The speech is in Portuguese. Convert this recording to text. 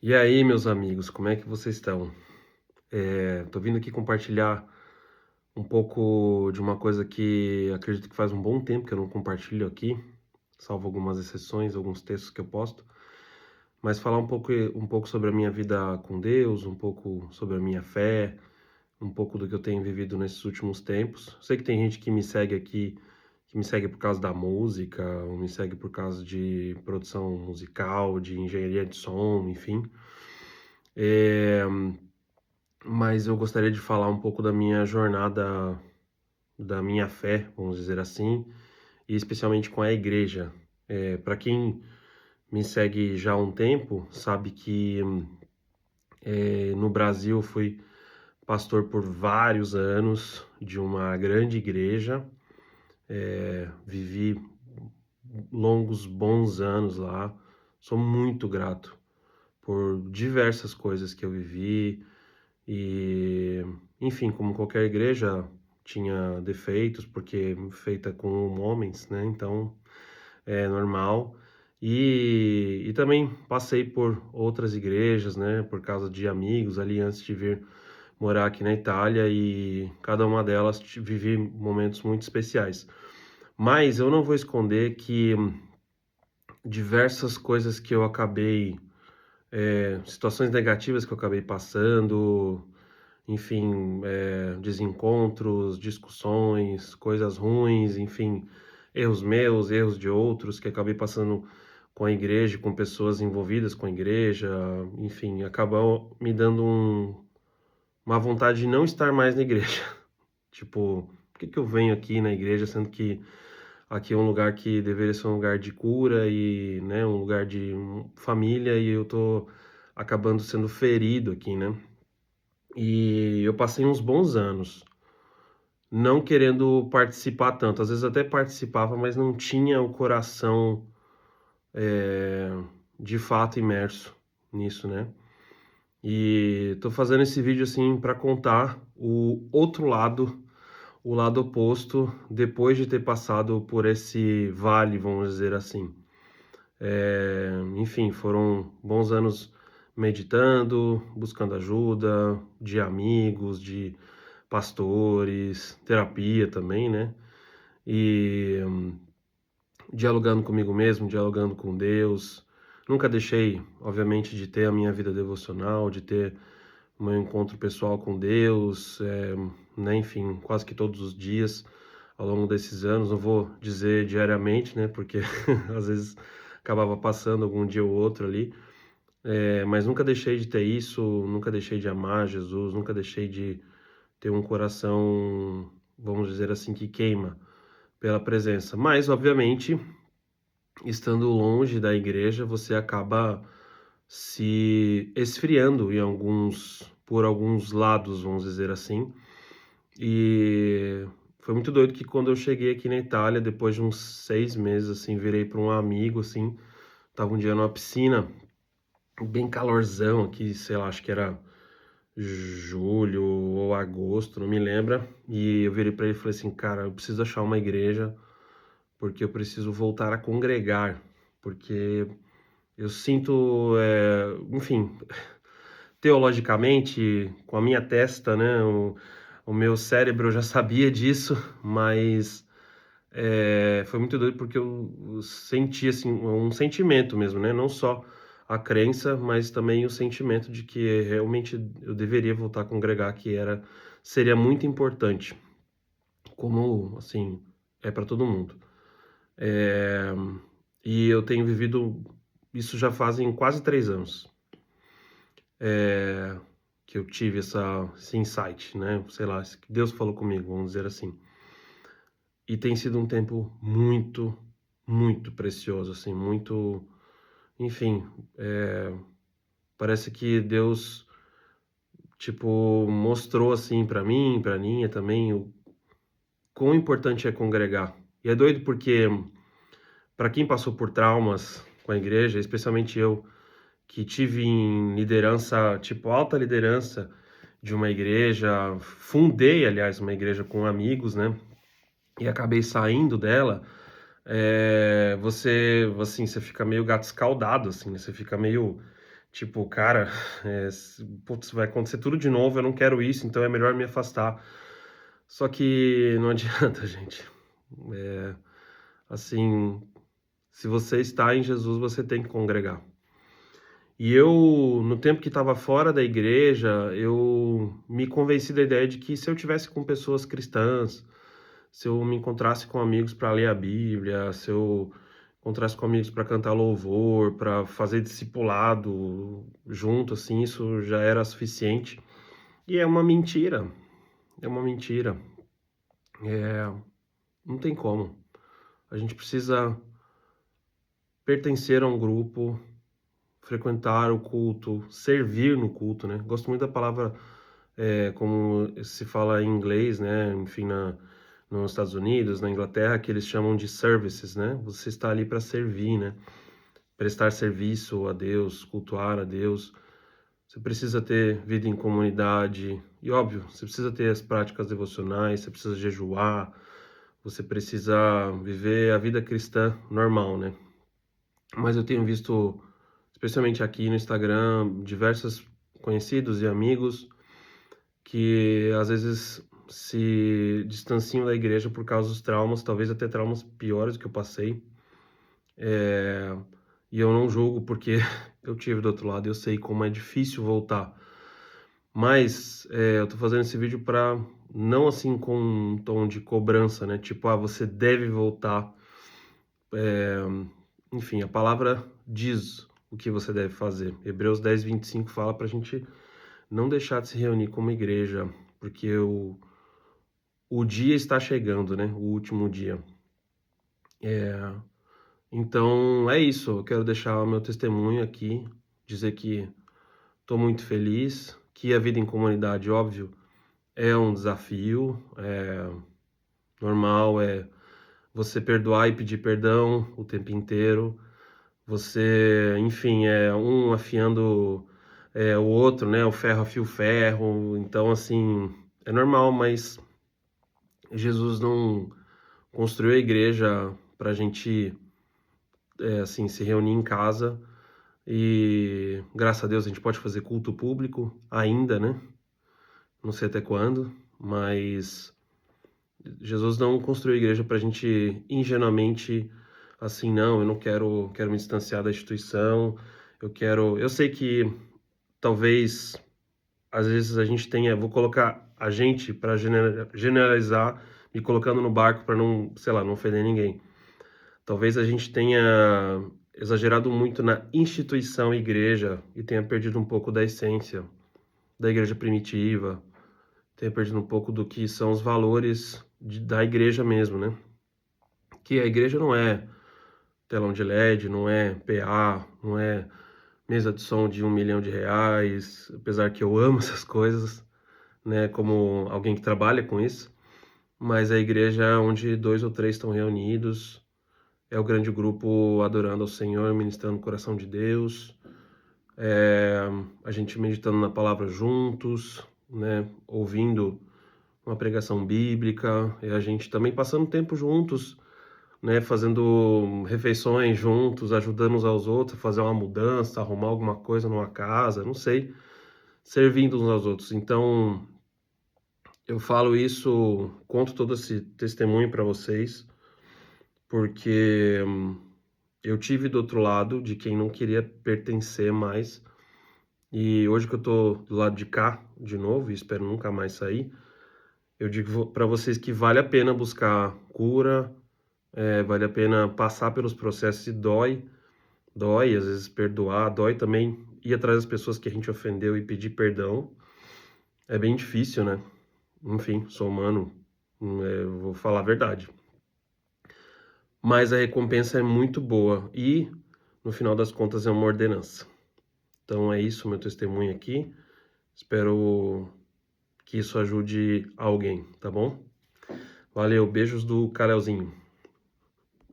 E aí, meus amigos, como é que vocês estão? Tô vindo aqui compartilhar um pouco de uma coisa que acredito que faz um bom tempo que eu não compartilho aqui, salvo algumas exceções, alguns textos que eu posto, mas falar um pouco sobre a minha vida com Deus, um pouco sobre a minha fé, um pouco do que eu tenho vivido nesses últimos tempos. Sei que tem gente que me segue aqui, que me segue por causa da música, ou me segue por causa de produção musical, de engenharia de som, enfim. É, Mas eu gostaria de falar um pouco da minha jornada, da minha fé, vamos dizer assim, e especialmente com a igreja. Para quem me segue já há um tempo, sabe que no Brasil eu fui pastor por vários anos de uma grande igreja, vivi longos, bons anos lá. Sou muito grato por diversas coisas que eu vivi, e, enfim, como qualquer igreja, tinha defeitos, porque feita com homens, né? Então é normal. E também passei por outras igrejas, né? Por causa de amigos ali antes de vir morar aqui na Itália, e cada uma delas vivi momentos muito especiais. Mas eu não vou esconder que diversas coisas que eu acabei, situações negativas que eu acabei passando, enfim, desencontros, discussões, coisas ruins, enfim, erros meus, erros de outros que acabei passando com a igreja, com pessoas envolvidas com a igreja, enfim, acabou me dando uma vontade de não estar mais na igreja. Tipo, por que que eu venho aqui na igreja, sendo que aqui é um lugar que deveria ser um lugar de cura e, né, um lugar de família, e eu tô acabando sendo ferido aqui, né? E eu passei uns bons anos não querendo participar tanto. Às vezes até participava, mas não tinha o coração, eh, de fato imerso nisso, né. E tô fazendo esse vídeo, assim, para contar o outro lado, o lado oposto, depois de ter passado por esse vale, vamos dizer assim. Enfim, foram bons anos meditando, buscando ajuda de amigos, de pastores, terapia também, né? E dialogando comigo mesmo, dialogando com Deus. Nunca deixei, obviamente, de ter a minha vida devocional, de ter o meu encontro pessoal com Deus, né? Enfim, quase que todos os dias ao longo desses anos. Não vou dizer diariamente, né? Porque às vezes acabava passando algum dia ou outro ali. Mas nunca deixei de ter isso, nunca deixei de amar Jesus, nunca deixei de ter um coração, vamos dizer assim, que queima pela presença. Mas, obviamente, estando longe da igreja, você acaba se esfriando por alguns lados, vamos dizer assim. E foi muito doido que quando eu cheguei aqui na Itália, depois de uns 6 meses, assim, virei para um amigo, assim, tava um dia numa piscina, bem calorzão aqui, sei lá, acho que era julho ou agosto, não me lembro. E eu virei para ele e falei assim, cara, eu preciso achar uma igreja porque eu preciso voltar a congregar, porque eu sinto, enfim, teologicamente, com a minha testa, né, o meu cérebro já sabia disso, mas foi muito doido porque eu senti, assim, um sentimento mesmo, né, não só a crença, mas também o sentimento de que realmente eu deveria voltar a congregar, seria muito importante, como, assim, é para todo mundo. Eh, e eu tenho vivido isso já fazem quase 3 anos, que eu tive esse insight, né, sei lá, que Deus falou comigo, vamos dizer assim. E tem sido um tempo muito, muito precioso, assim, muito, enfim, parece que Deus, tipo, mostrou, assim, pra mim, pra Ninha também, o quão importante é congregar. E é doido porque, para quem passou por traumas com a igreja, especialmente eu, que tive em liderança, tipo, alta liderança de uma igreja, fundei, aliás, uma igreja com amigos, né? E acabei saindo dela. Você, assim, você fica meio gato escaldado, assim, né? Você fica meio Tipo, cara, putz, vai acontecer tudo de novo, eu não quero isso, então é melhor me afastar. Só que não adianta, gente. Eh, assim, se você está em Jesus, você tem que congregar. E eu, no tempo que estava fora da igreja, eu me convenci da ideia de que se eu tivesse com pessoas cristãs, se eu me encontrasse com amigos para ler a Bíblia, se eu encontrasse com amigos para cantar louvor, para fazer discipulado junto, assim, isso já era suficiente. E é uma mentira, é uma mentira. É, não tem como. A gente precisa pertencer a um grupo, frequentar o culto, servir no culto, né? Gosto muito da palavra, como se fala em inglês, né? Enfim, nos Estados Unidos, na Inglaterra, que eles chamam de services, né? Você está ali para servir, né? Prestar serviço a Deus, cultuar a Deus. Você precisa ter vida em comunidade e, óbvio, você precisa ter as práticas devocionais, você precisa jejuar, você precisa viver a vida cristã normal, né? Mas eu tenho visto, especialmente aqui no Instagram, diversos conhecidos e amigos que às vezes se distanciam da igreja por causa dos traumas, talvez até traumas piores do que eu passei. É, e eu não julgo porque eu tive do outro lado, eu sei como é difícil voltar. Mas eu tô fazendo esse vídeo para não assim com um tom de cobrança, né? Tipo, você deve voltar. É, enfim, a palavra diz o que você deve fazer. Hebreus 10:25 fala pra gente não deixar de se reunir como igreja, porque o dia está chegando, né? O último dia. É, então é isso. Eu quero deixar o meu testemunho aqui, dizer que estou muito feliz, que a vida em comunidade, óbvio, é um desafio, normal, você perdoar e pedir perdão o tempo inteiro, você, enfim, um afiando o outro, né? O ferro afia o ferro, então assim, é normal, mas Jesus não construiu a igreja para a gente, assim, se reunir em casa e, graças a Deus, a gente pode fazer culto público ainda, né? Não sei até quando, mas Jesus não construiu a igreja para a gente ingenuamente, assim, não, eu não quero me distanciar da instituição, eu sei que talvez, às vezes a gente tenha, vou colocar a gente para generalizar, me colocando no barco para não, sei lá, não ofender ninguém. Talvez a gente tenha exagerado muito na instituição igreja e tenha perdido um pouco da essência da igreja primitiva, tenha perdido um pouco do que são os valores da igreja mesmo, né? Que a igreja não é telão de LED, não é PA, não é mesa de som de R$ 1 milhão, apesar que eu amo essas coisas, né? Como alguém que trabalha com isso, mas a igreja é onde 2 ou 3 estão reunidos, é o grande grupo adorando ao Senhor, ministrando o coração de Deus, a gente meditando na palavra juntos, né? Ouvindo uma pregação bíblica, e a gente também passando tempo juntos, né? Fazendo refeições juntos, ajudando uns aos outros a fazer uma mudança, arrumar alguma coisa numa casa, não sei, servindo uns aos outros. Então, eu falo isso, conto todo esse testemunho para vocês, porque eu tive do outro lado, de quem não queria pertencer mais, e hoje que eu tô do lado de cá, de novo, e espero nunca mais sair, eu digo para vocês que vale a pena buscar cura, vale a pena passar pelos processos e dói, às vezes perdoar, dói também ir atrás das pessoas que a gente ofendeu e pedir perdão. É bem difícil, né? Enfim, sou humano, vou falar a verdade. Mas a recompensa é muito boa e, no final das contas, é uma ordenança. Então é isso, meu testemunho aqui. Espero que isso ajude alguém, tá bom? Valeu, beijos do Carelzinho.